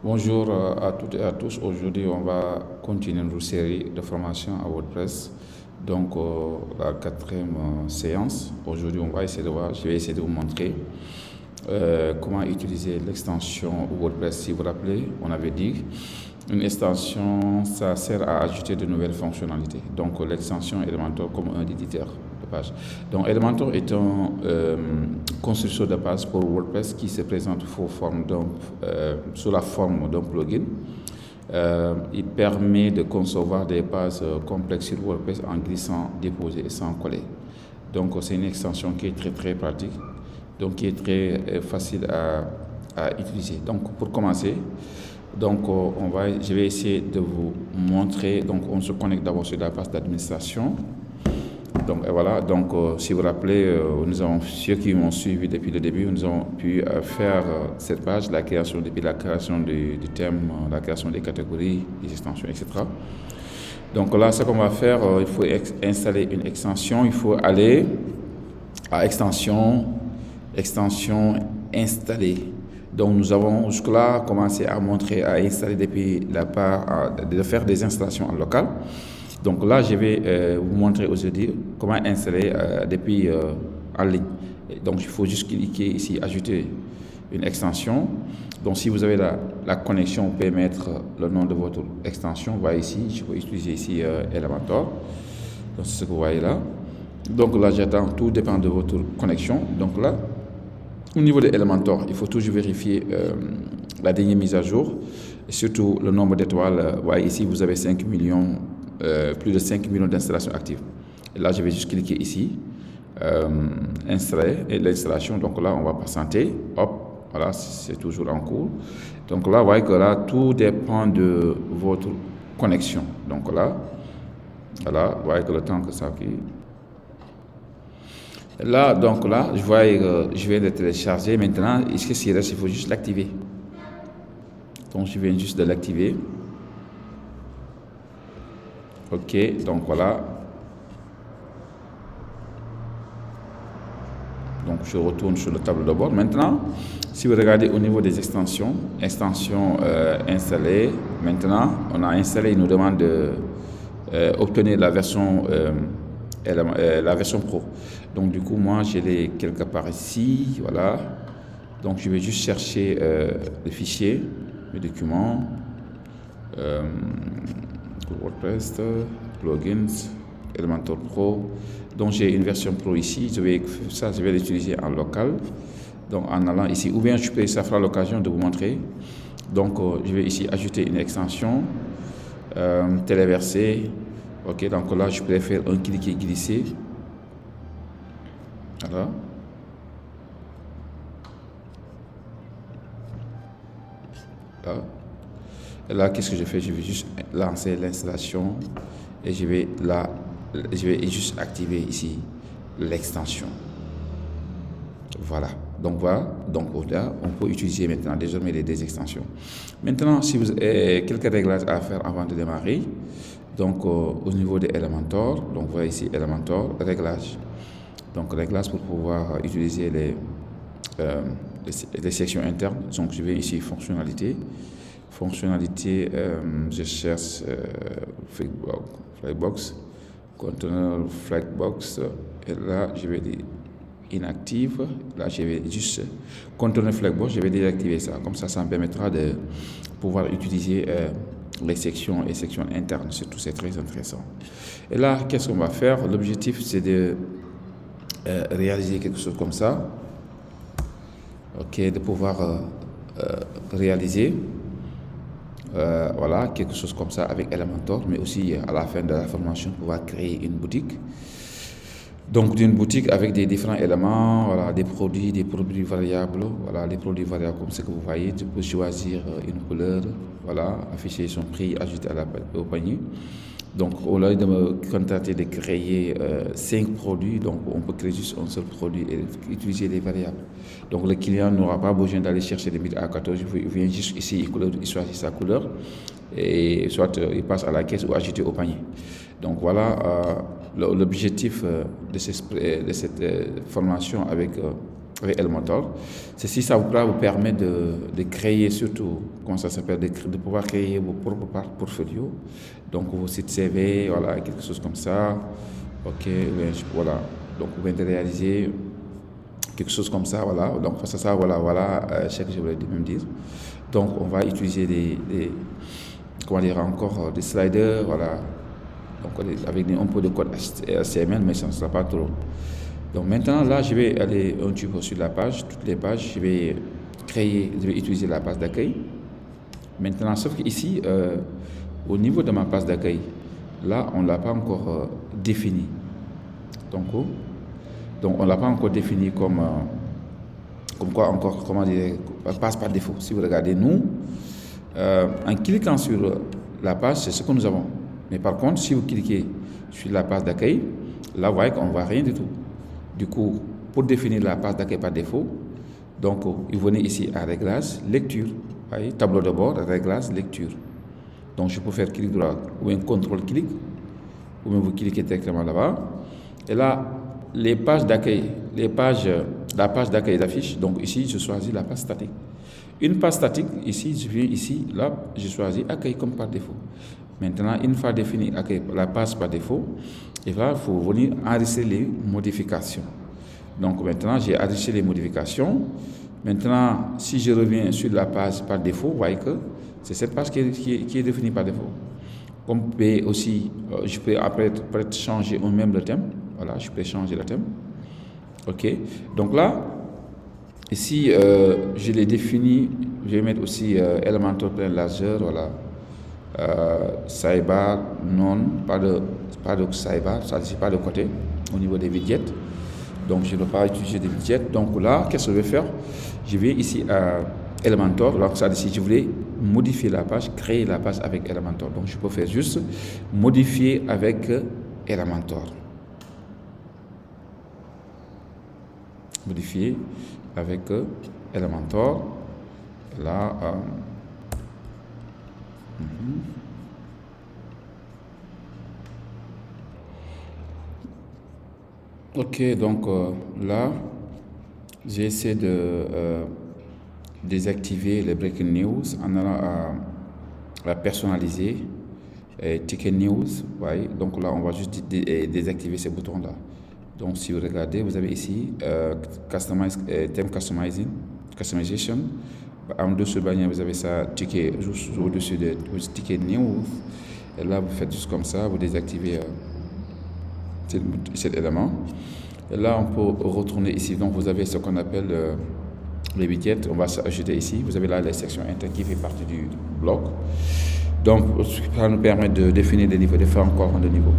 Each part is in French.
Bonjour à toutes et à tous. Aujourd'hui, on va continuer notre série de formation à WordPress. Donc, la quatrième séance. Aujourd'hui, je vais essayer de vous montrer comment utiliser l'extension WordPress. Si vous vous rappelez, on avait dit une extension, ça sert à ajouter de nouvelles fonctionnalités. Donc, l'extension Elementor comme un éditeur de page. Donc, Elementor est un constructeur de page pour WordPress qui se présente sous la forme d'un plugin. Il permet de concevoir des pages complexes sur WordPress en glissant, déposer et sans coller. Donc, c'est une extension qui est très très pratique, donc qui est très facile à utiliser. Donc, pour commencer, je vais essayer de vous montrer. Donc, on se connecte d'abord sur la page d'administration. Donc, voilà. Donc, si vous vous rappelez, ceux qui m'ont suivi depuis le début, nous avons pu faire cette page, depuis la création du thème, la création des catégories, des extensions, etc. Donc là, ce qu'on va faire, il faut installer une extension. Il faut aller à extension, installer. Donc, nous avons jusque-là commencé à installer depuis de faire des installations en local. Donc là, je vais vous montrer aujourd'hui comment installer depuis en ligne. Donc, il faut juste cliquer ici, ajouter une extension. Donc, si vous avez la connexion, vous pouvez mettre le nom de votre extension. Vous voyez ici, je peux utiliser ici Elementor. Donc, c'est ce que vous voyez là. Donc là, j'attends, tout dépend de votre connexion. Donc là, au niveau de Elementor, il faut toujours vérifier la dernière mise à jour, et surtout le nombre d'étoiles. Vous voyez ici, vous avez 5 millions, plus de 5 millions d'installations actives. Et là, je vais juste cliquer ici, installer et l'installation. Donc là, on va patienter. Hop, voilà, c'est toujours en cours. Donc là, vous voyez que là, tout dépend de votre connexion. Donc là, voilà, vous voyez que le temps que ça fait. Là, donc là, je viens de télécharger. Maintenant, il faut juste l'activer. Donc, je viens juste de l'activer. OK, donc voilà. Donc, je retourne sur le tableau de bord. Maintenant, si vous regardez au niveau des extensions installées. Maintenant, on a installé, il nous demande d'obtenir la version Pro. Donc, du coup, moi, je l'ai quelque part ici. Voilà. Donc, je vais juste chercher le fichier, mes documents, WordPress, plugins, Elementor Pro. Donc, j'ai une version Pro ici. Je vais l'utiliser en local. Donc, en allant ici, ou bien ça fera l'occasion de vous montrer. Donc, je vais ici ajouter une extension, téléverser. OK, donc là, je préfère un cliquer glisser. Voilà. Là. Et là, qu'est-ce que je fais? Je vais juste lancer l'installation et je vais juste activer ici l'extension. Voilà. Donc voilà. Donc là, on peut utiliser maintenant désormais les deux extensions. Maintenant, si vous avez quelques réglages à faire avant de démarrer. Donc au niveau de Elementor, donc vous voyez ici Elementor, réglage. Donc réglage pour pouvoir utiliser les sections internes. Donc je vais ici fonctionnalité, je cherche Flagbox, conteneur Flagbox, et là je vais dire inactive. Là je vais juste conteneur Flagbox, je vais désactiver ça. Comme ça me permettra de pouvoir utiliser les sections et sections internes. Surtout, c'est très intéressant. Et là, qu'est-ce qu'on va faire? L'objectif, c'est de réaliser quelque chose comme ça. OK, de pouvoir réaliser voilà, quelque chose comme ça avec Elementor, mais aussi à la fin de la formation, pouvoir créer une boutique. Donc, d'une boutique avec des différents éléments, voilà, des produits variables, voilà, les produits variables comme ce que vous voyez. Tu peux choisir une couleur, voilà, afficher son prix, ajouter au panier. Donc, au lieu de me contenter de créer 5 produits, donc on peut créer juste un seul produit et utiliser les variables. Donc, le client n'aura pas besoin d'aller chercher des 1000 à 14, il vient juste ici, il choisit sa couleur, et soit il passe à la caisse ou ajouter au panier. Donc, voilà l'objectif de cette formation avec avec Elementor. Ceci, ça vous permet de créer surtout, comment ça s'appelle, de pouvoir créer vos propres portfolios. Donc, vos sites CV, voilà, quelque chose comme ça. OK, voilà. Donc, vous pouvez réaliser quelque chose comme ça, voilà. Donc, face à ça, voilà, ce que je voulais même dire. Donc, on va utiliser comment dire, encore des sliders, voilà. Donc, avec un peu de code HTML, mais ça ne sera pas trop. Donc, maintenant, là, je vais aller un petit peu sur la page, toutes les pages, je vais utiliser la page d'accueil. Maintenant, sauf qu'ici, au niveau de ma page d'accueil, là, on ne l'a pas encore défini. Donc, on ne l'a pas encore défini comme quoi encore, comment dire, passe par défaut. Si vous regardez, nous, en cliquant sur la page, c'est ce que nous avons. Mais par contre, si vous cliquez sur la page d'accueil, là, vous voyez qu'on ne voit rien du tout. Du coup, pour définir la page d'accueil par défaut, donc, vous venez ici à Réglages, Lecture. Vous voyez, tableau de bord, Réglages, Lecture. Donc, je peux faire clic droit ou un contrôle-clic, ou même vous cliquez directement là-bas. Et là, les pages d'accueil, la page d'accueil d'affiche. Donc, ici, je choisis la page statique. Une page statique, ici, je viens ici, là, je choisis accueil comme par défaut. Maintenant, une fois défini la page par défaut, il faut venir enregistrer les modifications. Donc maintenant, j'ai enregistré les modifications. Maintenant, si je reviens sur la page par défaut, vous voyez que c'est cette page qui est définie par défaut. Comme aussi, je peux après changer même le thème. Voilà, je peux changer le thème. OK. Donc là, ici, je l'ai défini. Je vais mettre aussi Elementor plein largeur. Voilà. Sidebar, non, pas de sidebar, ça ne pas de côté au niveau des widgets. Donc je ne dois pas utiliser des widgets. Donc là, qu'est-ce que je vais faire? Je vais ici à Elementor. Donc ça ici, je voulais modifier la page, créer la page avec Elementor. Donc je peux faire juste modifier avec Elementor. Modifier avec Elementor. Là, OK, donc là, j'ai essayé de désactiver les breaking news en allant à personnaliser ticket news. Ouais. Donc là, on va juste désactiver ces boutons-là. Donc si vous regardez, vous avez ici theme customization. En dessous de bannière, vous avez ça, ticket, juste au-dessus de ticket news. Et là, vous faites juste comme ça, vous désactivez cet élément. Et là, on peut retourner ici. Donc, vous avez ce qu'on appelle les widgets. On va s'ajouter ici. Vous avez là les sections internes qui fait partie du bloc. Donc, ça nous permet de définir des niveaux, de faire encore de niveaux.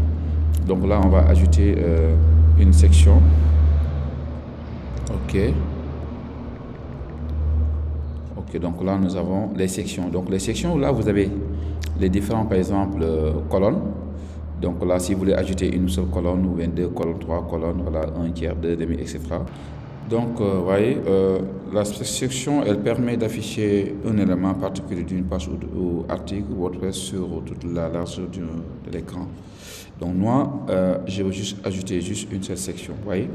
Donc là, on va ajouter une section. OK. OK, donc là, nous avons les sections. Donc, les sections, là, vous avez les différents, par exemple, colonnes. Donc là, si vous voulez ajouter une seule colonne, ou bien deux colonnes, trois colonnes, voilà, un tiers, deux demi, etc. Donc, vous voyez, la section, elle permet d'afficher un élément particulier d'une page ou article WordPress sur toute la largeur de l'écran. Donc, moi, je vais juste ajouter une seule section. Vous voyez,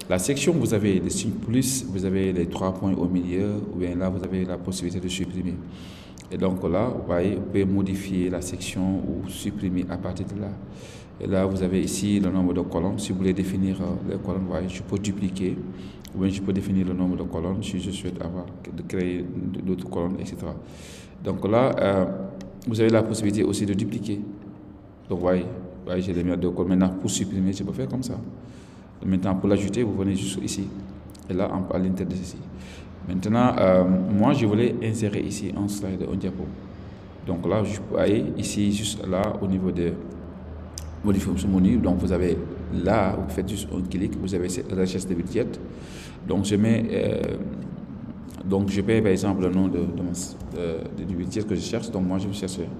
la section, vous avez les signes plus, vous avez les 3 points au milieu, ou bien là, vous avez la possibilité de supprimer. Et donc là, vous voyez, vous pouvez modifier la section ou supprimer à partir de là. Et là, vous avez ici le nombre de colonnes. Si vous voulez définir les colonnes, vous voyez, je peux dupliquer, ou bien je peux définir le nombre de colonnes si je souhaite de créer d'autres colonnes, etc. Donc là, vous avez la possibilité aussi de dupliquer. Donc, vous voyez, j'ai les mis deux colonnes. Maintenant, pour supprimer, je peux faire comme ça. Maintenant, pour l'ajouter, vous venez juste ici. Et là, à l'intérieur de ceci. Maintenant, moi, je voulais insérer ici un slide, un diapo. Donc là, je peux aller ici, juste là, au niveau de modifier ce menu. Donc, vous avez là, vous faites juste un clic, vous avez cette recherche de budget. Donc, je mets, donc je paye par exemple le nom du budget que je cherche. Donc, moi, je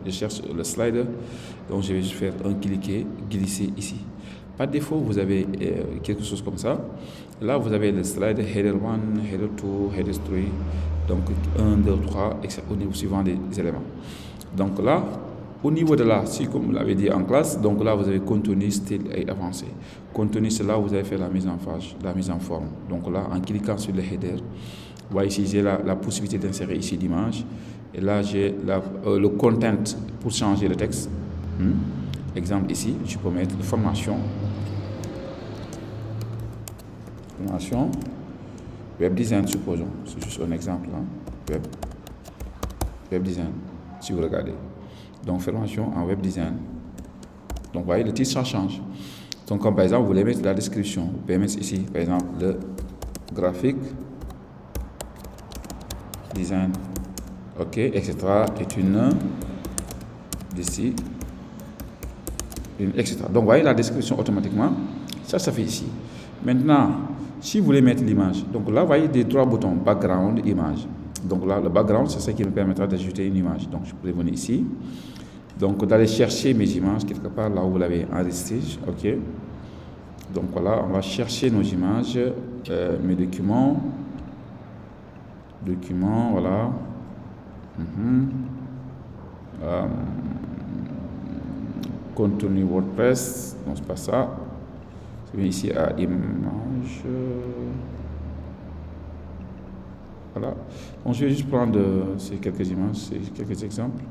cherche le slider. Donc, je vais juste faire un cliquer, glisser ici. Par défaut, vous avez quelque chose comme ça. Là, vous avez le slide header 1, header 2, header 3. Donc, 1, 2, 3, etc. au niveau suivant des éléments. Donc là, Au niveau de là, si comme vous l'avez dit en classe, donc là vous avez contenu, style et avancé. Contenu, c'est là où vous avez fait la mise en page, la mise en forme. Donc là, en cliquant sur le header, vous voyez ici, j'ai la possibilité d'insérer ici l'image. Et là, j'ai le content pour changer le texte. Exemple ici, je peux mettre formation. Formation. Web design, supposons. C'est juste un exemple. Hein. Web design, si vous regardez. Donc, formation en web design. Donc, vous voyez, le titre, ça change. Donc, comme par exemple, vous voulez mettre la description. Vous pouvez mettre ici, par exemple, le graphique design, ok, etc. est une d'ici, etc. Donc, vous voyez la description automatiquement. Ça fait ici. Maintenant, si vous voulez mettre l'image, donc là, vous voyez des 3 boutons, background, image. Donc là, le background, c'est ce qui me permettra d'ajouter une image. Donc, je peux venir ici. Donc, d'aller chercher mes images quelque part là où vous l'avez enregistré. OK. Donc, voilà, on va chercher nos images, mes documents. Documents, voilà. Contenu WordPress. Non, c'est pas ça. Je vais ici à image. Voilà. Donc, je vais juste prendre ces quelques images, ces quelques exemples.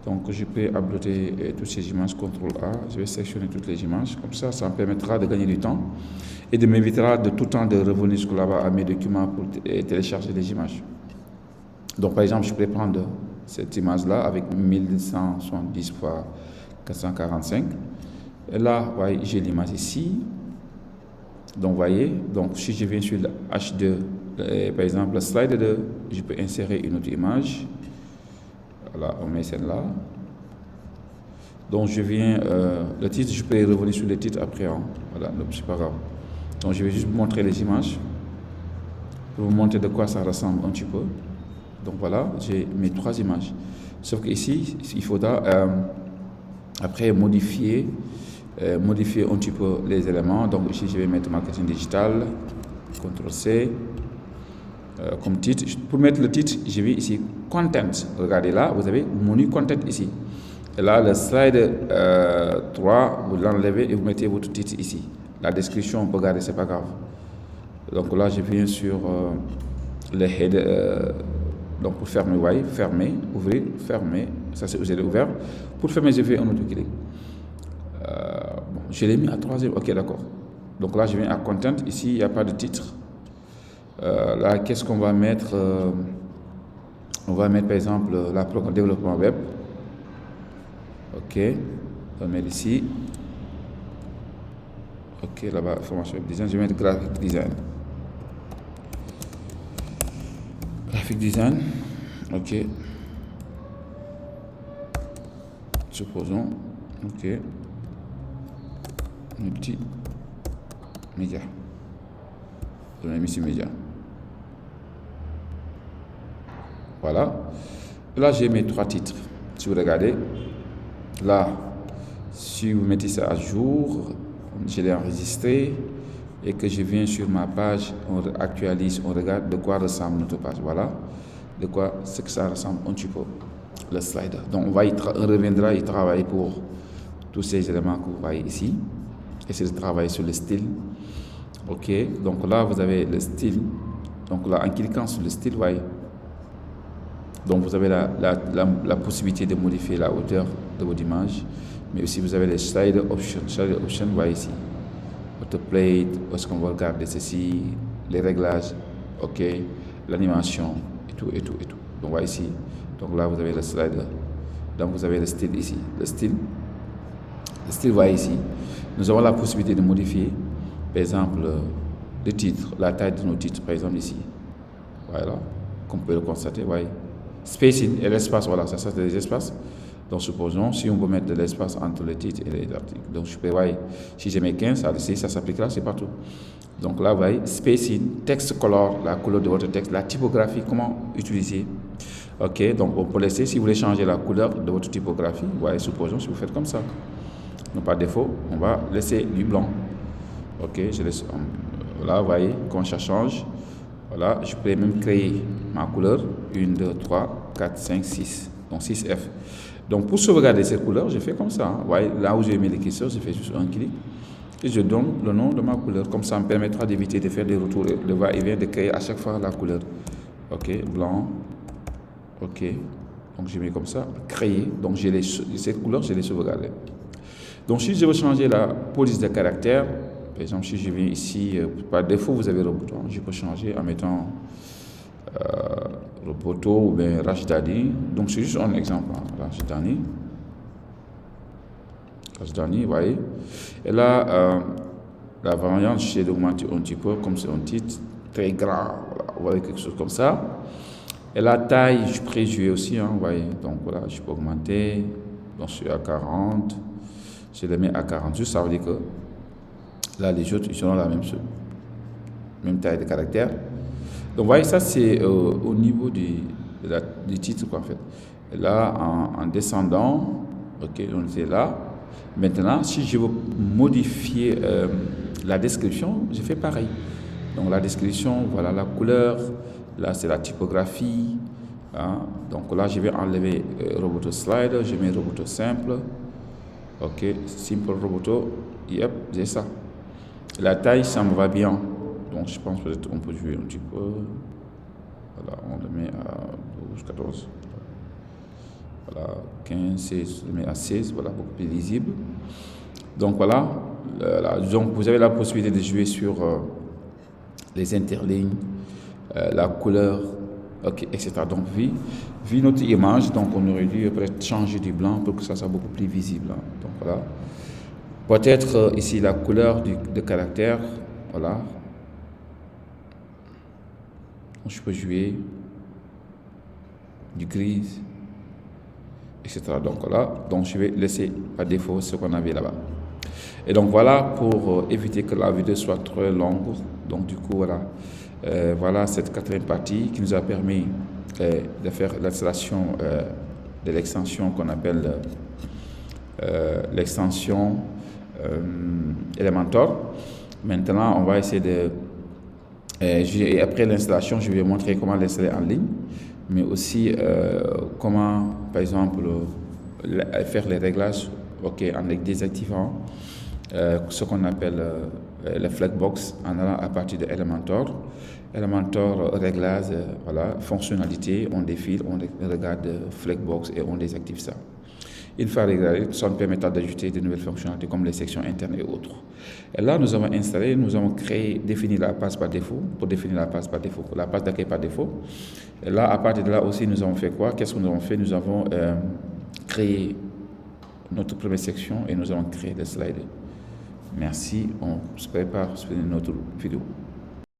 Donc, je peux uploader toutes ces images, CTRL A. Je vais sélectionner toutes les images. Comme ça, ça me permettra de gagner du temps et de m'évitera de tout le temps de revenir jusque là-bas à mes documents pour télécharger les images. Donc, par exemple, je peux prendre cette image-là avec 1270 x 445. Et là, vous voyez, j'ai l'image ici. Donc, vous voyez, donc, si je viens sur le H2, par exemple, le slide 2, je peux insérer une autre image. Voilà, on met celle-là. Donc, je viens, le titre, je peux revenir sur le titre après. Hein. Voilà, donc c'est pas grave. Donc, je vais juste vous montrer les images pour vous montrer de quoi ça ressemble un petit peu. Donc, voilà, j'ai mes 3 images. Sauf qu'ici, il faudra après modifier un petit peu les éléments. Donc, ici, je vais mettre marketing digital, CTRL-C. Comme titre. Pour mettre le titre, je vais ici content. Regardez là, vous avez menu content ici. Et là, le slide 3, vous l'enlevez et vous mettez votre titre ici. La description, on peut garder, c'est pas grave. Donc là, je viens sur le head. Donc pour fermer, vous voyez, fermer, ouvrir, fermer. Ça, c'est vous avez ouvert. Pour fermer, je fais un autre clic. Bon, je l'ai mis à 3e. Ok, d'accord. Donc là, je viens à content. Ici, il n'y a pas de titre. Là, qu'est-ce qu'on va mettre? On va mettre par exemple la programme développement web. Ok, on va mettre ici. Ok, là-bas, formation web design. Je vais mettre graphic design. Graphic design. Ok. Supposons. Ok. Multimédia. Je vais mettre ici média. Voilà. Là, j'ai mes 3 titres. Si vous regardez, là, si vous mettez ça à jour, je l'ai enregistré et que je viens sur ma page, on actualise, on regarde de quoi ressemble notre page. Voilà, de quoi ce que ça ressemble un petit peu, le slider. Donc, on reviendra y travailler pour tous ces éléments que vous voyez ici. Essayer de travailler sur le style. Ok, donc là, vous avez le style. Donc là, en cliquant sur le style, vous voyez. Donc, vous avez la possibilité de modifier la hauteur de votre image. Mais aussi, vous avez les slider options. Slider options, vous voyez ici. Autoplay, est-ce qu'on va regarder ceci, les réglages, ok, l'animation, et tout. Donc, vous voyez ici. Donc là, vous avez le slider. Donc, vous avez le style ici. Le style, vous voyez ici. Nous avons la possibilité de modifier, par exemple, le titre, la taille de nos titres, par exemple ici. Voilà, comme vous pouvez le constater, vous voyez. Spacing et l'espace, voilà, ça c'est des espaces. Donc, supposons, si on veut mettre de l'espace entre les titres et les articles. Donc, je peux, vous voyez, si j'ai mes 15, ça s'appliquera, c'est partout. Donc là, vous voyez, spacing, text color, la couleur de votre texte, la typographie, comment utiliser. Ok, donc on peut laisser, si vous voulez changer la couleur de votre typographie, vous voyez, supposons, si vous faites comme ça. Donc, par défaut, on va laisser du blanc. Ok, je laisse. Là, vous voyez, quand ça change, voilà, je peux même créer ma couleur. 1, 2, 3, 4, 5, 6. donc 6F. Donc pour sauvegarder cette couleur, je fais comme ça. Vous voyez, là où j'ai mis les curseurs, je fais juste un clic et je donne le nom de ma couleur. Comme ça me permettra d'éviter de faire des retours, de va-et-vient, de créer à chaque fois la couleur. Ok, blanc. Ok, donc je mets comme ça, créer. Donc cette couleur, je l'ai sauvegardée. Donc si je veux changer la police de caractère, par exemple si je viens ici, par défaut vous avez le bouton, je peux changer en mettant Roboto ou bien Rajdani. Donc c'est juste un exemple, hein. Rajdani, vous voyez. Et là, la variante, j'ai d'augmenter un petit peu, comme c'est un titre très grand, voilà, vous voyez quelque chose comme ça. Et la taille, je peux jouer aussi, hein, vous voyez. Donc voilà, je peux augmenter. Donc je suis à 40. Je le mets à 48, ça veut dire que là, les autres, ils sont la même chose. Même taille de caractère. Donc vous voyez, ça c'est au niveau du titre, quoi, en fait. Et là, en descendant, ok, on était là. Maintenant, si je veux modifier la description, je fais pareil. Donc la description, voilà la couleur. Là, c'est la typographie. Hein. Donc là, je vais enlever Roboto Slider. Je mets Roboto Simple. Ok, Simple Roboto. Yep, c'est ça. La taille, ça me va bien. Donc je pense peut-être qu'on peut jouer un petit peu. Voilà, on le met à 12, 14. Voilà, 15, 16, on le met à 16. Voilà, beaucoup plus lisible. Donc voilà. Donc vous avez la possibilité de jouer sur les interlignes. La couleur, ok, etc. Donc, vu notre image, donc on aurait dû peut-être changer du blanc pour que ça soit beaucoup plus visible. Hein. Donc voilà. Peut-être ici la couleur de caractère, voilà. Donc, je peux jouer du gris, etc. Donc voilà. Donc je vais laisser par défaut ce qu'on avait là-bas. Et donc voilà pour éviter que la vidéo soit trop longue. Donc du coup voilà. Voilà cette quatrième partie qui nous a permis de faire l'installation de l'extension qu'on appelle l'extension Elementor. Maintenant, on va essayer de... et après l'installation, je vais montrer comment l'installer en ligne, mais aussi comment, par exemple, faire les réglages en désactivant ce qu'on appelle le Flexbox en allant à partir de Elementor. Elementor réglage, voilà, fonctionnalité, on défile, on regarde Flexbox et on désactive ça. Une fois réglé, ça nous permettra d'ajouter de nouvelles fonctionnalités comme les sections internes et autres. Et là, nous avons installé, nous avons défini la passe par défaut, pour définir la passe par défaut, la passe d'accueil par défaut. Et là, à partir de là aussi, nous avons fait quoi? Qu'est-ce que nous avons fait? Nous avons créé notre première section et nous avons créé des slides. Merci, on se prépare pour une autre vidéo.